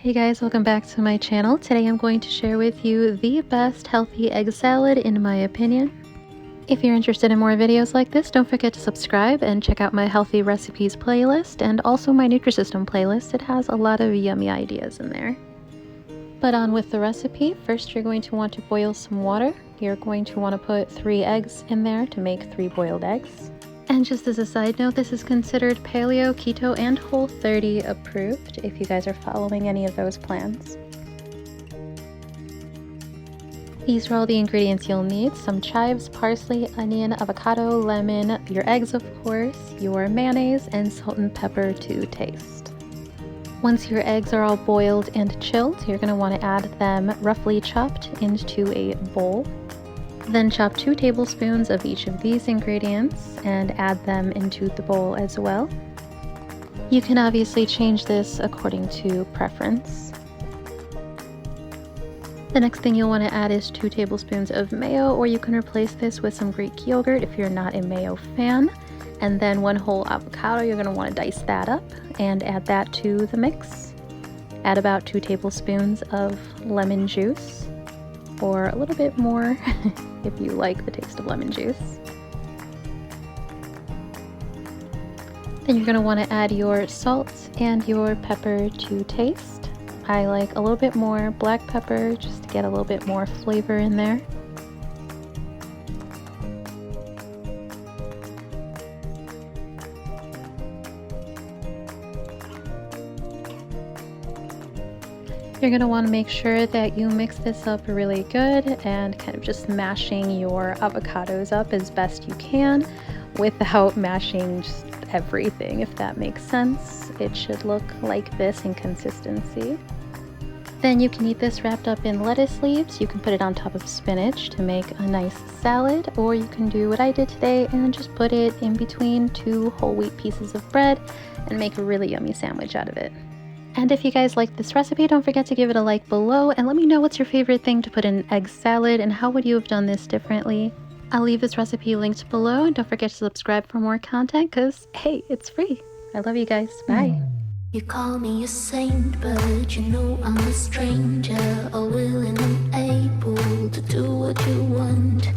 Hey guys, welcome back to my channel. Today I'm going to share with you the best healthy egg salad in my opinion. If you're interested in more videos like this, don't forget to subscribe and check out my healthy recipes playlist and also my Nutrisystem playlist. It has a lot of yummy ideas in there. But on with the recipe. First you're going to want to boil some water. You're going to want to put 3 eggs in there to make 3 boiled eggs. And just as a side note, this is considered Paleo, Keto, and Whole30 approved if you guys are following any of those plans. These are all the ingredients you'll need: some chives, parsley, onion, avocado, lemon, your eggs of course, your mayonnaise, and salt and pepper to taste. Once your eggs are all boiled and chilled, you're going to want to add them roughly chopped into a bowl. Then chop 2 tablespoons of each of these ingredients and add them into the bowl as well. You can obviously change this according to preference. The next thing you'll want to add is 2 tablespoons of mayo, or you can replace this with some Greek yogurt if you're not a mayo fan. And then 1 whole avocado, you're going to want to dice that up and add that to the mix. Add about 2 tablespoons of lemon juice, or a little bit more if you like the taste of lemon juice. Then you're going to want to add your salt and your pepper to taste. I like a little bit more black pepper just to get a little bit more flavor in there. You're going to want to make sure that you mix this up really good and kind of just mashing your avocados up as best you can without mashing just everything, if that makes sense. It should look like this in consistency. Then you can eat this wrapped up in lettuce leaves. You can put it on top of spinach to make a nice salad, or you can do what I did today and just put it in between 2 whole wheat pieces of bread and make a really yummy sandwich out of it. And if you guys like this recipe, don't forget to give it a like below and let me know what's your favorite thing to put in an egg salad and how would you have done this differently. I'll leave this recipe linked below, and don't forget to subscribe for more content because, hey, it's free. I love you guys. Bye. You call me a saint, but you know I'm a stranger, all willing and able to do what you want.